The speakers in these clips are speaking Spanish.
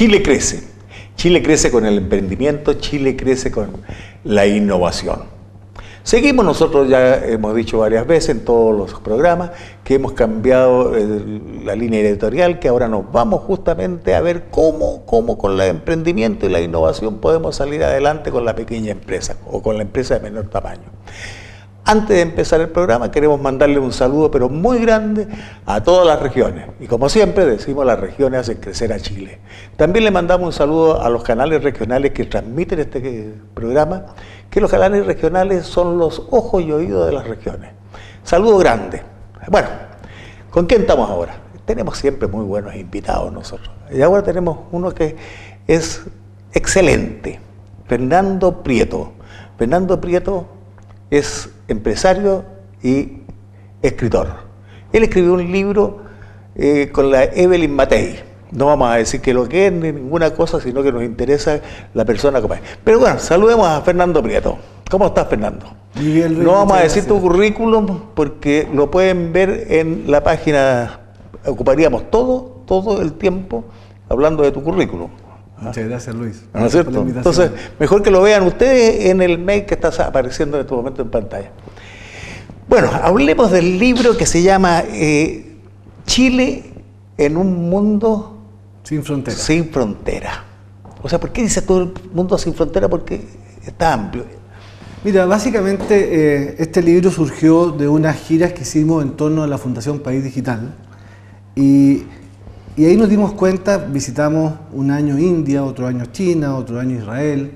Chile crece. Chile crece con el emprendimiento, Chile crece con la innovación. Seguimos, nosotros ya hemos dicho varias veces en todos los programas que hemos cambiado la línea editorial, que ahora nos vamos justamente a ver cómo con el emprendimiento y la innovación podemos salir adelante con la pequeña empresa o con la empresa de menor tamaño. Antes de empezar el programa queremos mandarle un saludo pero muy grande a todas las regiones y como siempre decimos, las regiones hacen crecer a Chile. También le mandamos un saludo a los canales regionales que transmiten este programa, que los canales regionales son los ojos y oídos de las regiones. Saludo grande. Bueno, ¿con quién estamos ahora? Tenemos siempre muy buenos invitados nosotros y ahora tenemos uno que es excelente, Fernando Prieto. Fernando Prieto es empresario y escritor. Él escribió un libro con la Evelyn Matei. No vamos a decir que lo que es ni ninguna cosa, sino que nos interesa la persona como es. Pero bueno, saludemos a Fernando Prieto. ¿Cómo estás, Fernando? Miguel Ruiz, no vamos a decir gracias. Tu currículum porque lo pueden ver en la página. Ocuparíamos todo el tiempo hablando de tu currículum. Muchas gracias, Luis. ¿No es cierto? Entonces, mejor que lo vean ustedes en el mail que está apareciendo en este momento en pantalla. Bueno, hablemos del libro que se llama Chile en un mundo sin frontera. Sin frontera. O sea, ¿por qué dice todo el mundo sin frontera? Porque está amplio. Mira, básicamente este libro surgió de unas giras que hicimos en torno a la Fundación País Digital y ahí nos dimos cuenta, visitamos un año India, otro año China, otro año Israel,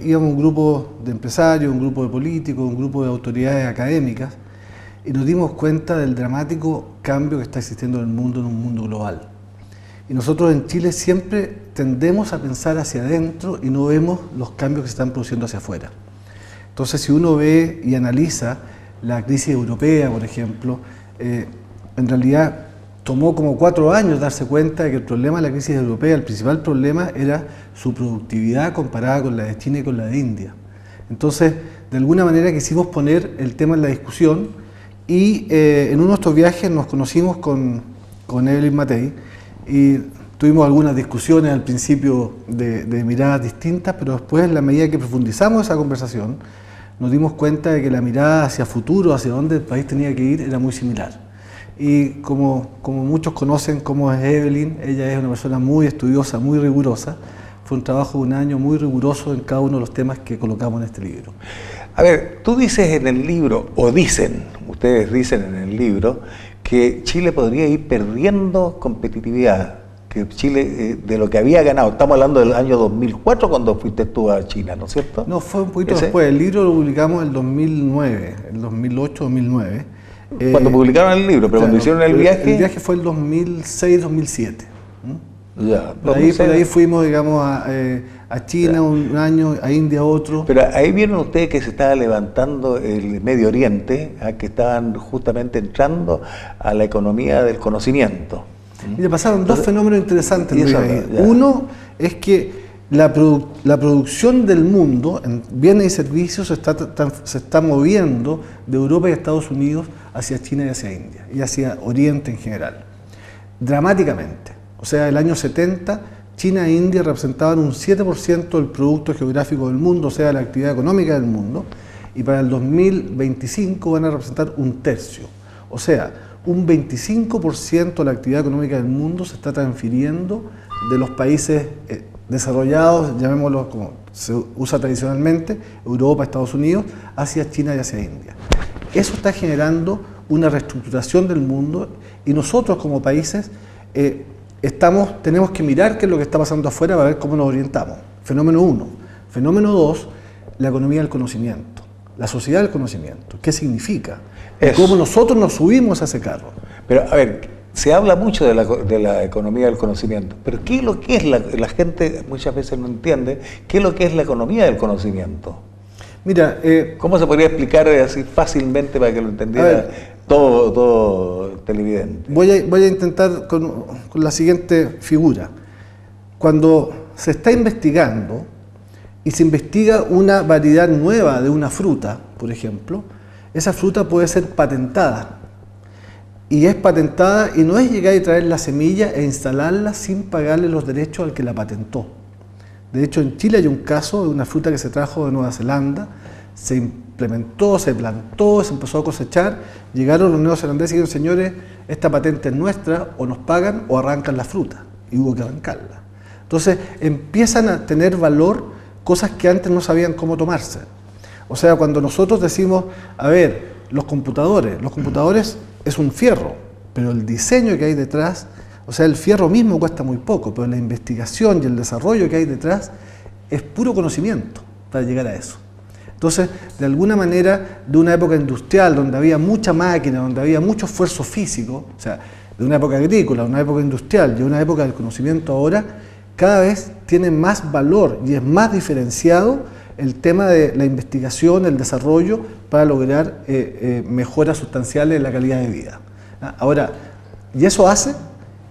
íbamos un grupo de empresarios, un grupo de políticos, un grupo de autoridades académicas y nos dimos cuenta del dramático cambio que está existiendo en el mundo, en un mundo global. Y nosotros en Chile siempre tendemos a pensar hacia adentro y no vemos los cambios que se están produciendo hacia afuera. Entonces, si uno ve y analiza la crisis europea, por ejemplo, en realidad tomó como 4 años darse cuenta de que el problema de la crisis europea, el principal problema era su productividad comparada con la de China y con la de India. Entonces, de alguna manera quisimos poner el tema en la discusión y en uno de estos viajes nos conocimos con Evelyn Matei y tuvimos algunas discusiones al principio de miradas distintas, pero después, en la medida que profundizamos esa conversación, nos dimos cuenta de que la mirada hacia futuro, hacia dónde el país tenía que ir, era muy similar. Y como muchos conocen cómo es Evelyn, ella es una persona muy estudiosa, muy rigurosa. Fue un trabajo de un año muy riguroso en cada uno de los temas que colocamos en este libro. A ver, tú dices en el libro, o dicen, ustedes dicen en el libro, que Chile podría ir perdiendo competitividad, que Chile, de lo que había ganado, estamos hablando del año 2004 cuando fuiste tú a China, ¿no es cierto? No, fue un poquito después, el libro lo publicamos en el 2009, el 2008-2009. Cuando publicaron el libro, pero claro, cuando hicieron el viaje... El viaje fue el 2006-2007. Ya, por ahí fuimos, digamos, a China ya. Un año, a India otro. Pero ahí vieron ustedes que se estaba levantando el Medio Oriente, que estaban justamente entrando a la economía del conocimiento. Mira, pasaron dos fenómenos interesantes, Luis, ahí. Ya. Uno es que la producción del mundo en bienes y servicios se está moviendo de Europa y Estados Unidos hacia China y hacia India, y hacia Oriente en general, dramáticamente. O sea, el año 70, China e India representaban un 7% del producto geográfico del mundo, o sea, la actividad económica del mundo, y para el 2025 van a representar un tercio. O sea, un 25% de la actividad económica del mundo se está transfiriendo de los países desarrollados, llamémoslo como se usa tradicionalmente, Europa, Estados Unidos, hacia China y hacia India. Eso está generando una reestructuración del mundo y nosotros como países tenemos que mirar qué es lo que está pasando afuera para ver cómo nos orientamos. Fenómeno 1. Fenómeno 2, la economía del conocimiento, la sociedad del conocimiento. ¿Qué significa? ¿Cómo nosotros nos subimos a ese carro? Pero, a ver, se habla mucho de la economía del conocimiento, pero ¿qué es lo que es la gente muchas veces no entiende? ¿Qué es lo que es la economía del conocimiento? Mira, ¿cómo se podría explicar así fácilmente para que lo entendiera todo televidente? Voy a intentar con la siguiente figura. Cuando se está investigando y se investiga una variedad nueva de una fruta, por ejemplo, esa fruta puede ser patentada. y es patentada, y no es llegar y traer la semilla e instalarla sin pagarle los derechos al que la patentó. De hecho, en Chile hay un caso de una fruta que se trajo de Nueva Zelanda, se implementó, se plantó, se empezó a cosechar, llegaron los neozelandeses y dijeron, señores, esta patente es nuestra, o nos pagan o arrancan la fruta, y hubo que arrancarla. Entonces empiezan a tener valor cosas que antes no sabían cómo tomarse. O sea, cuando nosotros decimos, a ver, los computadores es un fierro, pero el diseño que hay detrás, o sea, el fierro mismo cuesta muy poco, pero la investigación y el desarrollo que hay detrás es puro conocimiento para llegar a eso. Entonces, de alguna manera, de una época industrial donde había mucha máquina, donde había mucho esfuerzo físico, o sea, de una época agrícola, una época industrial y una época del conocimiento ahora, cada vez tiene más valor y es más diferenciado el tema de la investigación, el desarrollo para lograr mejoras sustanciales en la calidad de vida. Ahora, y eso hace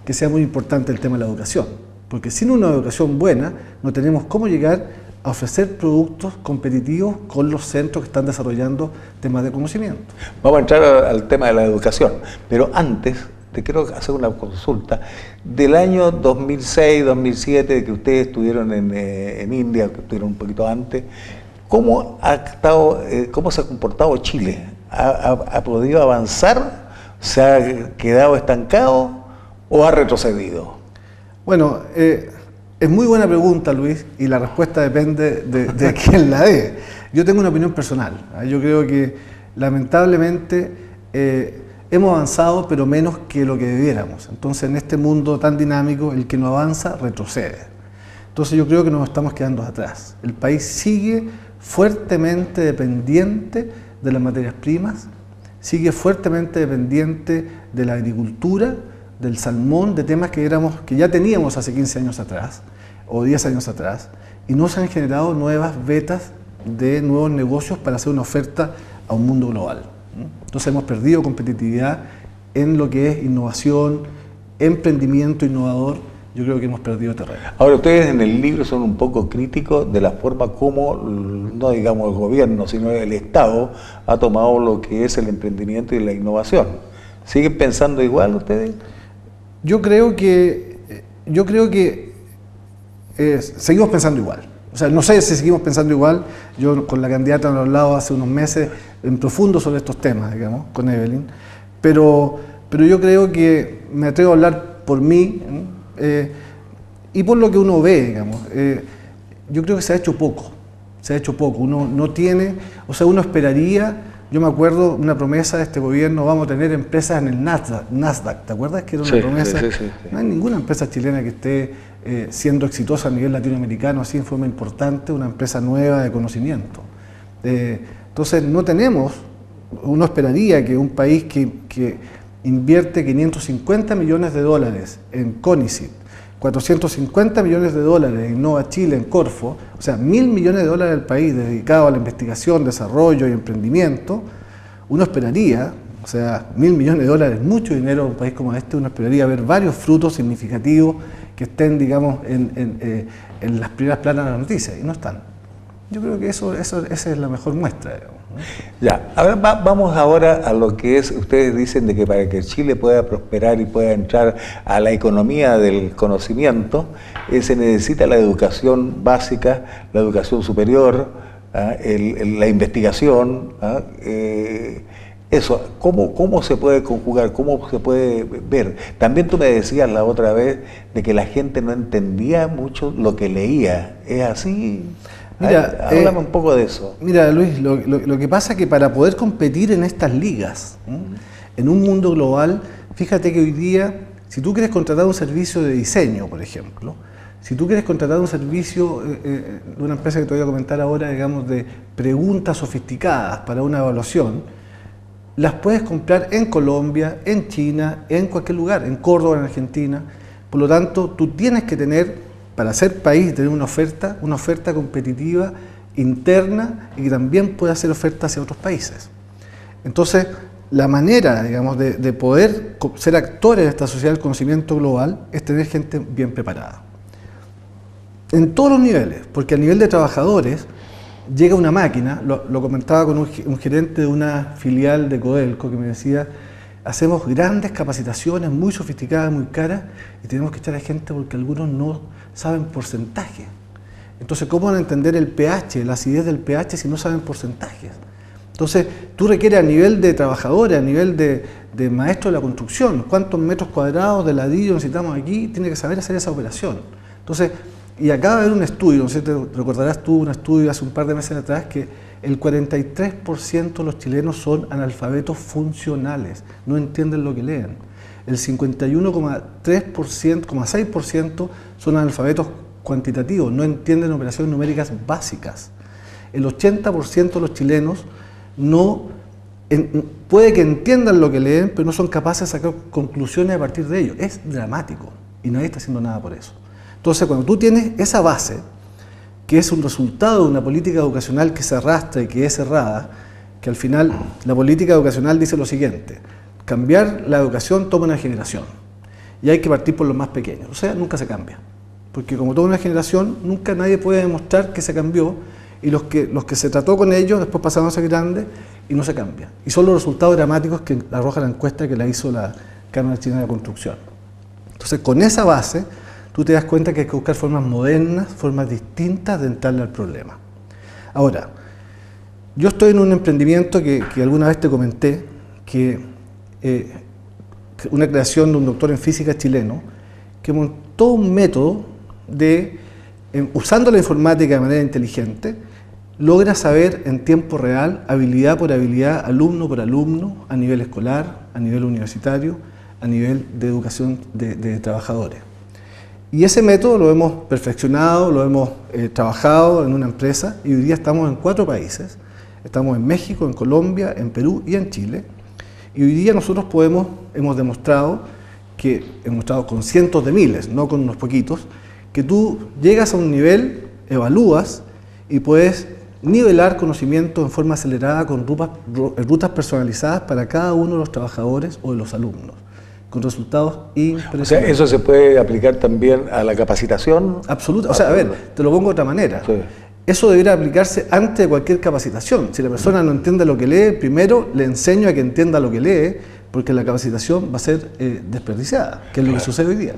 que sea muy importante el tema de la educación, porque sin una educación buena no tenemos cómo llegar a ofrecer productos competitivos con los centros que están desarrollando temas de conocimiento. Vamos a entrar al tema de la educación, pero antes te quiero hacer una consulta. Del año 2006-2007, que ustedes estuvieron en India, que estuvieron un poquito antes, ¿cómo se ha comportado Chile? ¿Ha podido avanzar? ¿Se ha quedado estancado o ha retrocedido? Bueno, es muy buena pregunta, Luis, y la respuesta depende de quién la dé. Yo tengo una opinión personal. Yo creo que lamentablemente hemos avanzado, pero menos que lo que debiéramos. Entonces, en este mundo tan dinámico, el que no avanza, retrocede. Entonces, yo creo que nos estamos quedando atrás. El país sigue fuertemente dependiente de las materias primas, sigue fuertemente dependiente de la agricultura, del salmón, de temas que ya teníamos hace 15 años atrás, o 10 años atrás, y no se han generado nuevas vetas de nuevos negocios para hacer una oferta a un mundo global. Entonces hemos perdido competitividad en lo que es innovación, emprendimiento innovador. Yo creo que hemos perdido terreno. Ahora, ustedes en el libro son un poco críticos de la forma como, no digamos el gobierno, sino el Estado ha tomado lo que es el emprendimiento y la innovación. ¿Siguen pensando igual ustedes? Yo creo que seguimos pensando igual. O sea, no sé si seguimos pensando igual. Yo con la candidata hemos hablado hace unos meses en profundo sobre estos temas, digamos, con Evelyn. Pero yo creo que me atrevo a hablar por mí y por lo que uno ve, digamos. Yo creo que se ha hecho poco. Se ha hecho poco. Uno no tiene, o sea, uno esperaría. Yo me acuerdo una promesa de este gobierno, vamos a tener empresas en el Nasdaq. ¿Te acuerdas que era una promesa? Sí. No hay ninguna empresa chilena que esté siendo exitosa a nivel latinoamericano, así en forma importante, una empresa nueva de conocimiento. Entonces no tenemos, uno esperaría que un país que invierte 550 millones de dólares en CONICYT, 450 millones de dólares en Innova Chile, en Corfo, o sea, 1.000 millones de dólares del país dedicado a la investigación, desarrollo y emprendimiento, uno esperaría, o sea, 1.000 millones de dólares es mucho dinero en un país como este, uno esperaría ver varios frutos significativos que estén, digamos, en las primeras planas de las noticias, y no están. Yo creo que esa es la mejor muestra, digamos, ¿no? Ya, a ver, vamos ahora a lo que es, ustedes dicen de que para que Chile pueda prosperar y pueda entrar a la economía del conocimiento, se necesita la educación básica, la educación superior, la investigación, eso, ¿cómo se puede conjugar? ¿Cómo se puede ver? También tú me decías la otra vez de que la gente no entendía mucho lo que leía. ¿Es así? Mira, háblame un poco de eso. Mira, Luis, lo que pasa es que para poder competir en estas ligas, en un mundo global, fíjate que hoy día, si tú quieres contratar un servicio de diseño, por ejemplo, si tú quieres contratar un servicio de una empresa que te voy a comentar ahora, digamos, de preguntas sofisticadas para una evaluación, las puedes comprar en Colombia, en China, en cualquier lugar, en Córdoba, en Argentina. Por lo tanto, tú tienes que tener, para ser país, tener una oferta competitiva interna y que también pueda hacer oferta hacia otros países. Entonces, la manera, digamos, de poder ser actores en esta sociedad del conocimiento global es tener gente bien preparada. En todos los niveles, porque a nivel de trabajadores llega una máquina, lo comentaba con un gerente de una filial de Codelco que me decía, hacemos grandes capacitaciones muy sofisticadas, muy caras, y tenemos que echar a gente porque algunos no saben porcentaje. Entonces, ¿cómo van a entender el pH, la acidez del pH si no saben porcentajes? Entonces, tú requieres a nivel de trabajadores, a nivel de maestro de la construcción, cuántos metros cuadrados de ladrillo necesitamos aquí, tiene que saber hacer esa operación. Entonces, y acaba de haber un estudio, no sé si te recordarás tú, un estudio hace un par de meses atrás, que el 43% de los chilenos son analfabetos funcionales, no entienden lo que leen. El 51,6% son analfabetos cuantitativos, no entienden operaciones numéricas básicas. El 80% de los chilenos puede que entiendan lo que leen, pero no son capaces de sacar conclusiones a partir de ello. Es dramático y nadie está haciendo nada por eso. Entonces, cuando tú tienes esa base, que es un resultado de una política educacional que se arrastra y que es cerrada, que al final la política educacional dice lo siguiente: cambiar la educación toma una generación y hay que partir por los más pequeños, o sea, nunca se cambia, porque como toma una generación, nunca nadie puede demostrar que se cambió, y los que se trató con ellos después pasaron a ser grandes y no se cambia. Y son los resultados dramáticos que arroja la encuesta que la hizo la Cámara Chilena de Construcción. Entonces, con esa base, tú te das cuenta que hay que buscar formas modernas, formas distintas de entrarle al problema. Ahora, yo estoy en un emprendimiento que alguna vez te comenté, que una creación de un doctor en física chileno, que montó un método de, usando la informática de manera inteligente, logra saber en tiempo real, habilidad por habilidad, alumno por alumno, a nivel escolar, a nivel universitario, a nivel de educación de trabajadores. Y ese método lo hemos perfeccionado, lo hemos trabajado en una empresa, y hoy día estamos en 4 países. Estamos en México, en Colombia, en Perú y en Chile. Y hoy día nosotros hemos demostrado con cientos de miles, no con unos poquitos, que tú llegas a un nivel, evalúas y puedes nivelar conocimiento en forma acelerada con rutas personalizadas para cada uno de los trabajadores o de los alumnos, con resultados impresionantes. O sea, ¿eso se puede aplicar también a la capacitación? Absolutamente. O sea, a ver, te lo pongo de otra manera. Sí. Eso debería aplicarse antes de cualquier capacitación. Si la persona no entiende lo que lee, primero le enseño a que entienda lo que lee, porque la capacitación va a ser desperdiciada, que es lo que sucede hoy día.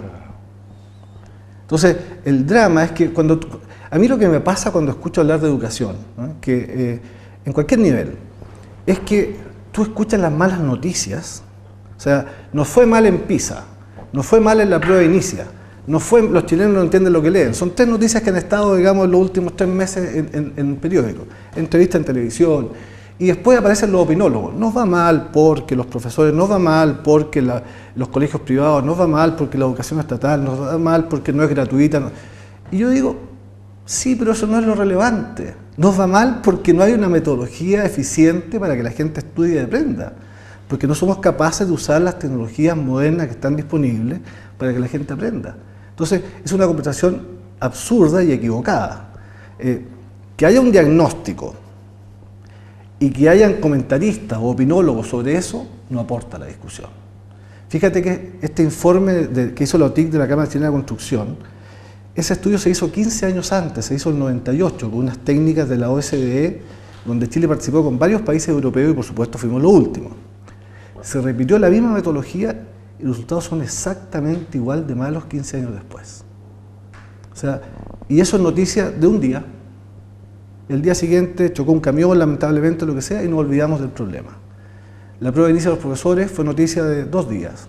Entonces, el drama es que a mí lo que me pasa cuando escucho hablar de educación, ¿no?, que en cualquier nivel, es que tú escuchas las malas noticias. O sea, nos fue mal en PISA, nos fue mal en la prueba de inicia, los chilenos no entienden lo que leen. Son 3 noticias que han estado, digamos, en los últimos 3 meses en periódicos, entrevistas en televisión, y después aparecen los opinólogos. Nos va mal porque los profesores, nos va mal porque los colegios privados, nos va mal porque la educación estatal, nos va mal porque no es gratuita. Y yo digo, sí, pero eso no es lo relevante. Nos va mal porque no hay una metodología eficiente para que la gente estudie y aprenda, porque no somos capaces de usar las tecnologías modernas que están disponibles para que la gente aprenda. Entonces, es una conversación absurda y equivocada. Que haya un diagnóstico y que hayan comentaristas o opinólogos sobre eso, no aporta a la discusión. Fíjate que este informe que hizo la OTIC de la Cámara Chilena de Construcción, ese estudio se hizo 15 años antes, se hizo en el 98, con unas técnicas de la OSDE, donde Chile participó con varios países europeos y por supuesto fuimos los últimos. Se repitió la misma metodología y los resultados son exactamente igual de malos 15 años después. O sea, y eso es noticia de un día. El día siguiente chocó un camión, lamentablemente, lo que sea, y nos olvidamos del problema. La prueba de inicio de los profesores fue noticia de 2 días.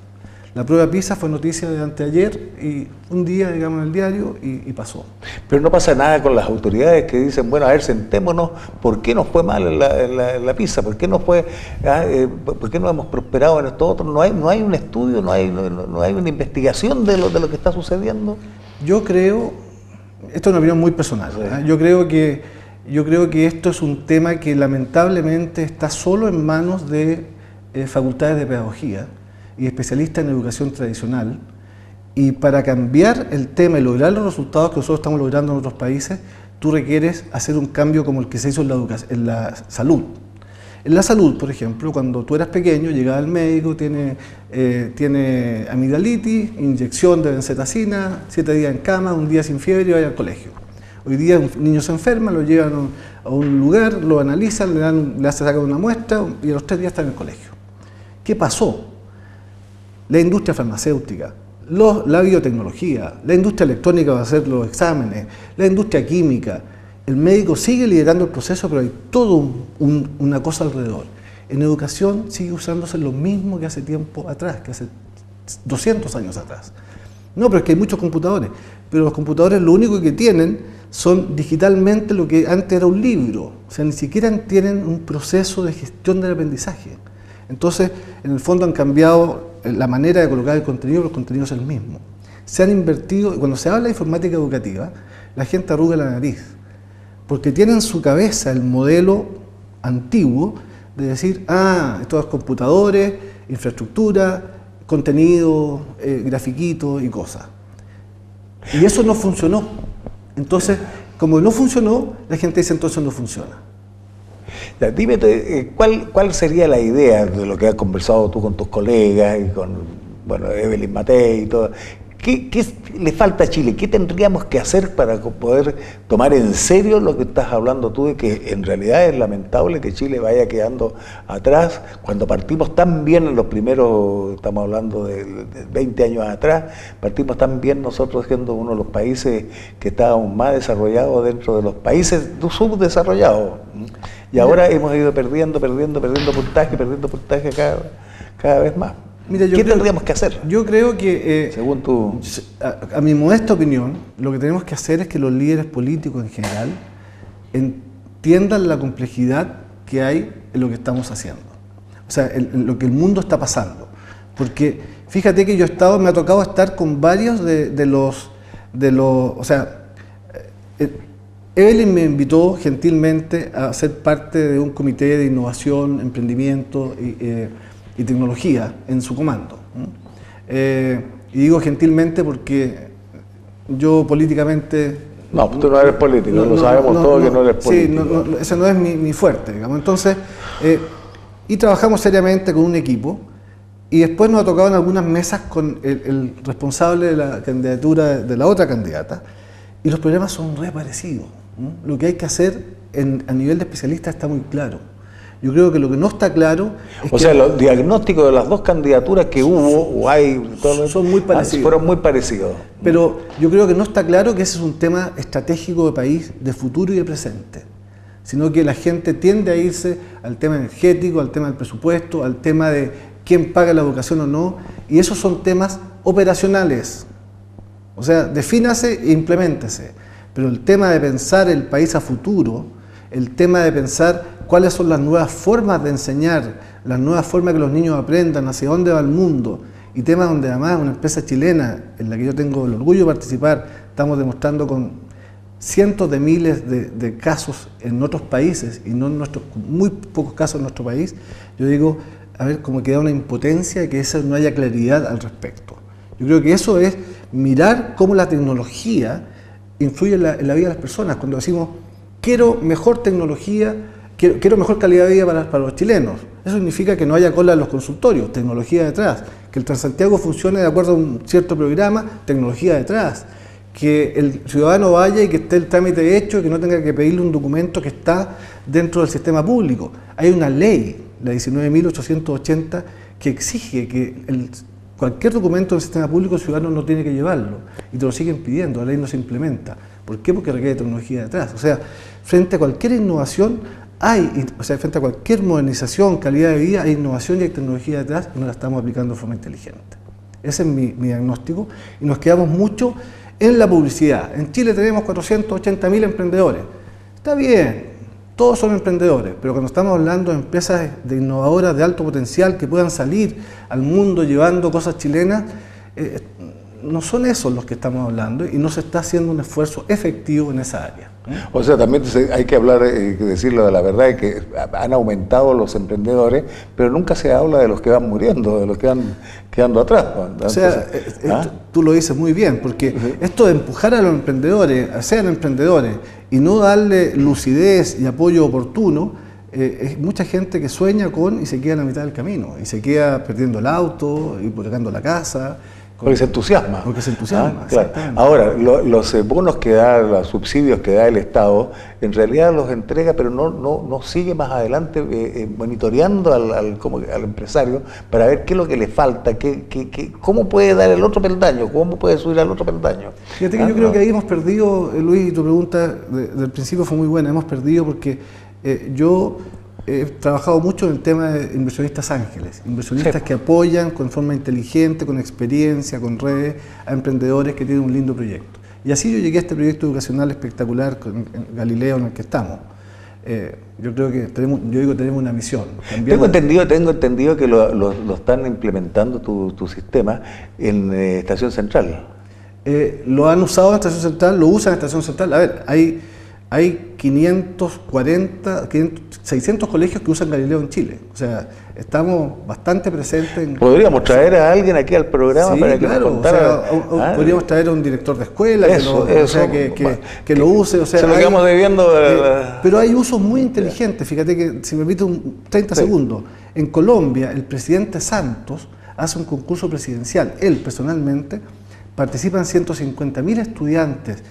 La prueba PISA fue noticia de anteayer y un día, digamos, en el diario y pasó. Pero no pasa nada con las autoridades que dicen, bueno, a ver, sentémonos, ¿por qué nos fue mal en la PISA? ¿Por qué no hemos prosperado en esto otro? ¿No hay un estudio, no hay una investigación de lo que está sucediendo? Yo creo, esto es una opinión muy personal, ¿eh? Yo creo que esto es un tema que lamentablemente está solo en manos de facultades de pedagogía y especialistas en educación tradicional, y para cambiar el tema y lograr los resultados que nosotros estamos logrando en otros países, tú requieres hacer un cambio como el que se hizo en la salud. En la salud, por ejemplo, cuando tú eras pequeño, llegaba al médico, tiene amigdalitis, inyección de benzetacina, 7 días en cama, 1 día sin fiebre y vaya al colegio. Hoy día un niño se enferma, lo llevan a un lugar, lo analizan, le sacan una muestra y a los 3 días está en el colegio. ¿Qué pasó? la industria farmacéutica, la biotecnología, la industria electrónica va a hacer los exámenes, la industria química. El médico sigue liderando el proceso, pero hay todo una cosa alrededor. En educación sigue usándose lo mismo que hace tiempo atrás, que hace 200 años atrás. No, pero es que hay muchos computadores, pero los computadores lo único que tienen son digitalmente lo que antes era un libro, o sea, ni siquiera tienen un proceso de gestión del aprendizaje. Entonces, en el fondo han cambiado la manera de colocar el contenido, pero el contenido es el mismo. Se han invertido, cuando se habla de informática educativa, la gente arruga la nariz, porque tiene en su cabeza el modelo antiguo de decir, estos son computadores, infraestructura, contenido, grafiquitos y cosas. Y eso no funcionó. Entonces, como no funcionó, la gente dice entonces no funciona. Ya, dime, ¿cuál sería la idea de lo que has conversado tú con tus colegas y con Evelyn Matei y todo? ¿Qué le falta a Chile? ¿Qué tendríamos que hacer para poder tomar en serio lo que estás hablando tú de que en realidad es lamentable que Chile vaya quedando atrás cuando partimos tan bien en los primeros, estamos hablando de 20 años atrás, partimos tan bien nosotros siendo uno de los países que estábamos más desarrollados dentro de los países subdesarrollados? Y ahora hemos ido perdiendo puntaje cada vez más. Mira, ¿Qué tendríamos que hacer? Yo creo que, según tu... a mi modesta opinión, lo que tenemos que hacer es que los líderes políticos en general entiendan la complejidad que hay en lo que estamos haciendo. O sea, en lo que el mundo está pasando. Porque fíjate que me ha tocado estar con varios de los o sea, Evelyn me invitó gentilmente a ser parte de un comité de innovación, emprendimiento y tecnología en su comando. Y digo gentilmente porque yo políticamente... No, tú no eres político, lo sabemos todos que no eres político. Sí, ese no es mi fuerte, digamos. Entonces, y trabajamos seriamente con un equipo y después nos ha tocado en algunas mesas con el responsable de la candidatura de la otra candidata y los problemas son re parecidos. Lo que hay que hacer a nivel de especialista está muy claro. Yo creo que lo que no está claro es o sea, los diagnósticos de las dos candidaturas que hubo o hay son muy parecidos. Fueron muy parecidos. Pero yo creo que no está claro que ese es un tema estratégico de país, de futuro y de presente, sino que la gente tiende a irse al tema energético, al tema del presupuesto, al tema de quién paga la educación o no, y esos son temas operacionales. O sea, defínase e impleméntese. Pero el tema de pensar el país a futuro, el tema de pensar cuáles son las nuevas formas de enseñar, las nuevas formas que los niños aprendan, hacia dónde va el mundo, y temas donde además una empresa chilena, en la que yo tengo el orgullo de participar, estamos demostrando con cientos de miles de casos en otros países, y no en muy pocos casos en nuestro país, yo digo, a ver, como queda una impotencia que no haya claridad al respecto. Yo creo que eso es mirar cómo la tecnología influye en la vida de las personas. Cuando decimos, quiero mejor tecnología, quiero mejor calidad de vida para los chilenos. Eso significa que no haya cola en los consultorios, tecnología detrás. Que el Transantiago funcione de acuerdo a un cierto programa, tecnología detrás. Que el ciudadano vaya y que esté el trámite hecho y que no tenga que pedirle un documento que está dentro del sistema público. Hay una ley, la 19.880, que exige que cualquier documento del sistema público el ciudadano no tiene que llevarlo y te lo siguen pidiendo, la ley no se implementa. ¿Por qué? Porque requiere tecnología detrás. O sea, frente a cualquier innovación frente a cualquier modernización, calidad de vida, hay innovación y hay tecnología detrás y no la estamos aplicando de forma inteligente. Ese es mi diagnóstico y nos quedamos mucho en la publicidad. En Chile tenemos 480.000 emprendedores. Está bien, todos son emprendedores, pero cuando estamos hablando de empresas de innovadoras de alto potencial que puedan salir al mundo llevando cosas chilenas, no son esos los que estamos hablando y no se está haciendo un esfuerzo efectivo en esa área. O sea, también hay que hablar, decirlo de la verdad, es que han aumentado los emprendedores, pero nunca se habla de los que van muriendo, de los que van quedando atrás. Entonces, o sea, tú lo dices muy bien, porque esto de empujar a los emprendedores, a sean emprendedores, y no darle lucidez y apoyo oportuno, es mucha gente que sueña con y se queda en la mitad del camino, y se queda perdiendo el auto, hipotecando la casa, Porque se entusiasma. Porque se entusiasma, claro. Ahora, los bonos que da, los subsidios que da el Estado, en realidad los entrega, pero no sigue más adelante monitoreando al empresario para ver qué es lo que le falta, cómo puede dar el otro peldaño, cómo puede subir al otro peldaño. Fíjate que yo creo que ahí hemos perdido, Luis, y tu pregunta del principio fue muy buena, hemos perdido porque yo he trabajado mucho en el tema de inversionistas ángeles, inversionistas que apoyan con forma inteligente, con experiencia, con redes, a emprendedores que tienen un lindo proyecto. Y así yo llegué a este proyecto educacional espectacular en Galileo en el que estamos. Yo creo que tenemos una misión. Tengo entendido que lo están implementando tu sistema en Estación Central. Lo han usado en Estación Central, lo usan en Estación Central. A ver, hay 600 colegios que usan Galileo en Chile. O sea, estamos bastante presentes en... ¿Podríamos traer a alguien aquí al programa para que nos contara? O sea, podríamos traer a un director de escuela que lo use. O sea, se lo quedamos debiendo. Pero hay usos muy inteligentes. Fíjate que, si me permite 30 segundos, en Colombia el presidente Santos hace un concurso presidencial. Él, personalmente, participan 150.000 estudiantes,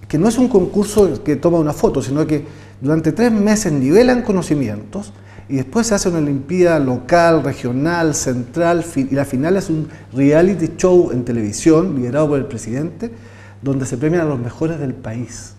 que no es un concurso que toma una foto, sino que durante 3 meses nivelan conocimientos y después se hace una olimpiada local, regional, central, y la final es un reality show en televisión, liderado por el presidente, donde se premian a los mejores del país.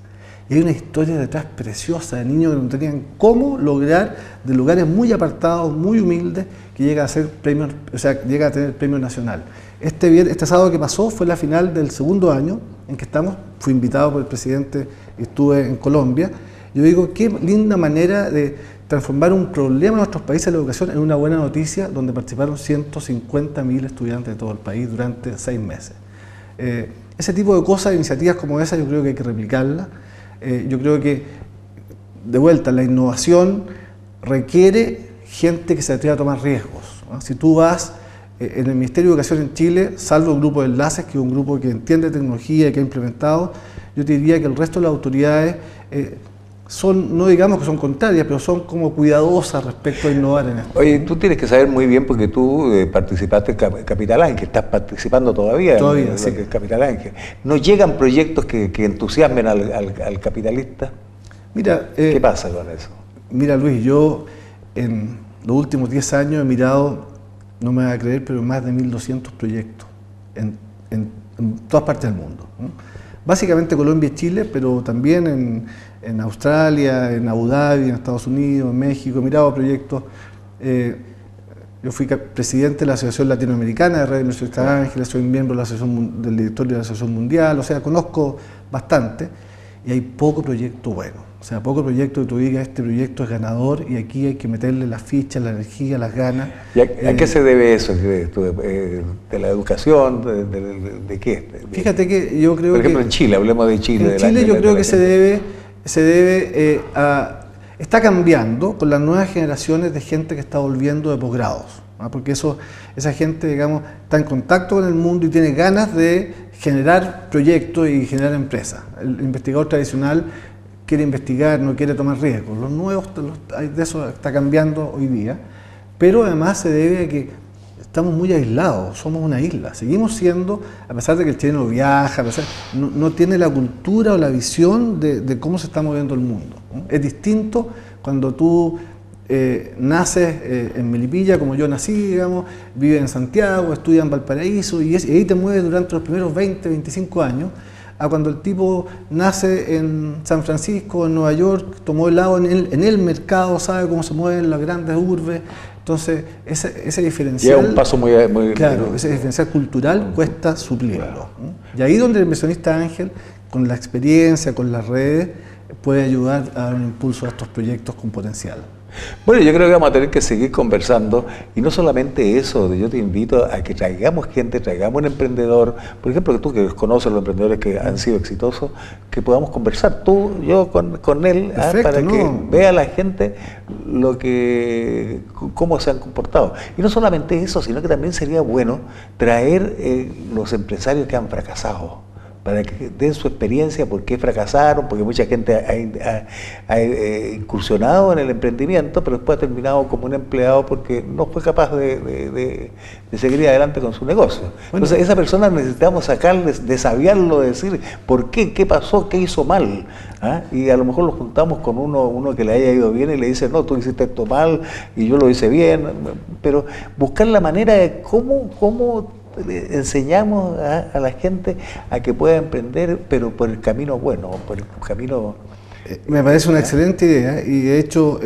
Y hay una historia detrás preciosa de niños que no tenían cómo lograr, de lugares muy apartados, muy humildes, que llega a ser premio, o sea, llega a tener premio nacional. Este sábado que pasó fue la final del segundo año en que estamos, fui invitado por el presidente y estuve en Colombia. Yo digo, qué linda manera de transformar un problema en nuestros países de la educación en una buena noticia, donde participaron 150.000 estudiantes de todo el país durante 6 meses. Ese tipo de cosas, iniciativas como esa, yo creo que hay que replicarlas. Yo creo que, de vuelta, la innovación requiere gente que se atreva a tomar riesgos, ¿no? Si tú vas en el Ministerio de Educación en Chile, salvo el grupo de enlaces, que es un grupo que entiende tecnología y que ha implementado, yo te diría que el resto de las autoridades no digamos que son contrarias, pero son como cuidadosas respecto a innovar en esto. Oye, tú tienes que saber muy bien porque tú participaste en Capital Ángel, estás participando todavía en sí. Capital Ángel. ¿No llegan proyectos que entusiasmen al capitalista? Mira, ¿qué pasa con eso? Mira, Luis, yo en los últimos 10 años he mirado, no me vas a creer, pero más de 1.200 proyectos en todas partes del mundo, ¿no? Básicamente Colombia y Chile, pero también en Australia, en Abu Dhabi, en Estados Unidos, en México. He mirado proyectos. Yo fui presidente de la Asociación Latinoamericana de Redes Inversionistas Ángeles, soy miembro de del directorio de la Asociación Mundial, o sea, conozco bastante y hay poco proyecto bueno. O sea, poco proyecto que tú digas, este proyecto es ganador y aquí hay que meterle las fichas, la energía, las ganas. ¿Y a qué se debe eso? ¿De la educación? ¿De qué? Fíjate que yo creo que... Por ejemplo, en Chile, hablemos de Chile. En Chile yo creo que se debe a... Está cambiando con las nuevas generaciones de gente que está volviendo de posgrados, ¿no? Porque esa gente, digamos, está en contacto con el mundo y tiene ganas de generar proyectos y generar empresas. El investigador tradicional quiere investigar, no quiere tomar riesgos. Los nuevos, de eso está cambiando hoy día, pero además se debe a que estamos muy aislados, somos una isla. Seguimos siendo, a pesar de que el chileno viaja, no tiene la cultura o la visión de cómo se está moviendo el mundo, ¿no? Es distinto cuando tú naces en Melipilla, como yo nací, digamos, vives en Santiago, estudias en Valparaíso y ahí te mueves durante los primeros 20, 25 años, a cuando el tipo nace en San Francisco, en Nueva York, tomó helado en el mercado, sabe cómo se mueven las grandes urbes. Entonces, ese diferencial... Lleva un paso muy claro, ese diferencial cultural cuesta suplirlo, ¿no? Y ahí donde el inversionista ángel, con la experiencia, con las redes, puede ayudar a dar un impulso a estos proyectos con potencial. Bueno, yo creo que vamos a tener que seguir conversando y no solamente eso, yo te invito a que traigamos gente, traigamos un emprendedor, por ejemplo, que tú que conoces los emprendedores que han sido exitosos, que podamos conversar, yo con él, para que vea la gente cómo se han comportado. Y no solamente eso, sino que también sería bueno traer los empresarios que han fracasado, para que den su experiencia, por qué fracasaron, porque mucha gente ha incursionado en el emprendimiento, pero después ha terminado como un empleado porque no fue capaz de seguir adelante con su negocio. Bueno, entonces, esa persona necesitamos sacarles, desaviarlo, de decir por qué, qué pasó, qué hizo mal. ¿Ah? Y a lo mejor lo juntamos con uno que le haya ido bien y le dice, no, tú hiciste esto mal y yo lo hice bien, pero buscar la manera de cómo enseñamos a la gente a que pueda emprender, pero por el camino bueno, por el camino... Me parece una excelente idea, y de hecho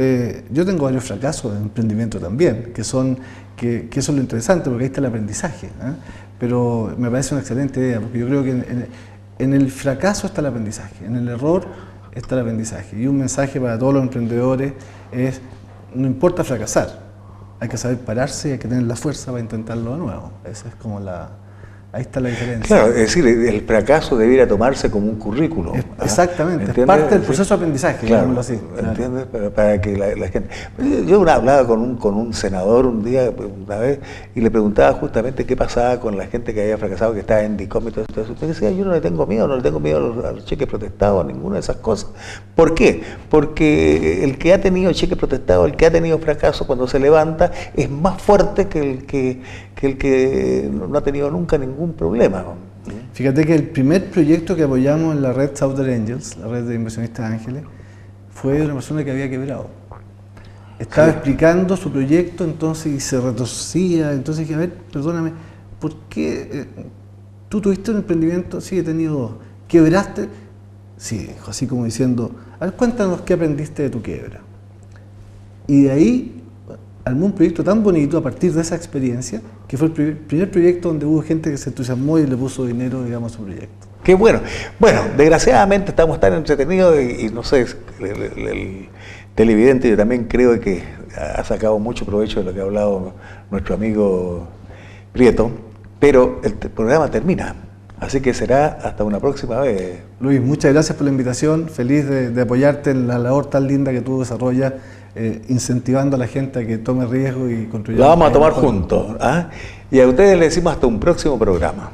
yo tengo varios fracasos de emprendimiento también, que eso es lo interesante, porque ahí está el aprendizaje, ¿eh? Pero me parece una excelente idea, porque yo creo que en el fracaso está el aprendizaje, en el error está el aprendizaje, y un mensaje para todos los emprendedores es: no importa fracasar, hay que saber pararse y hay que tener la fuerza para intentarlo de nuevo. Esa es como ahí está la diferencia. Claro, es decir, el fracaso debiera tomarse como un currículo. Exactamente, ¿entiendes? Es parte del proceso de aprendizaje, claro, digámoslo así. ¿entiendes? Para que la gente... Yo hablaba con un senador una vez, y le preguntaba justamente qué pasaba con la gente que había fracasado, que estaba en DICOM y todo eso. Me decía, yo no le tengo miedo a los cheques protestados, a ninguna de esas cosas. ¿Por qué? Porque el que ha tenido cheques protestados, el que ha tenido fracaso, cuando se levanta, es más fuerte que el que no ha tenido nunca ningún problema. Fíjate que el primer proyecto que apoyamos en la red Southern Angels, la red de inversionistas ángeles, fue de una persona que había quebrado. Estaba explicando su proyecto, entonces, y se retorcía. Entonces dije, a ver, perdóname, ¿por qué tú tuviste un emprendimiento? Sí, he tenido dos. ¿Quebraste? Sí, dijo, así como diciendo, a ver, cuéntanos qué aprendiste de tu quiebra. Y de ahí armó un proyecto tan bonito a partir de esa experiencia, que fue el primer proyecto donde hubo gente que se entusiasmó y le puso dinero, digamos, a su proyecto. Qué bueno. Bueno, desgraciadamente estamos tan entretenidos y no sé, el televidente, yo también creo que ha sacado mucho provecho de lo que ha hablado nuestro amigo Prieto, pero el programa termina. Así que será hasta una próxima vez. Luis, muchas gracias por la invitación. Feliz de apoyarte en la labor tan linda que tú desarrollas, incentivando a la gente a que tome riesgo y construya. La vamos a tomar juntos. ¿Ah? Y a ustedes les decimos hasta un próximo programa.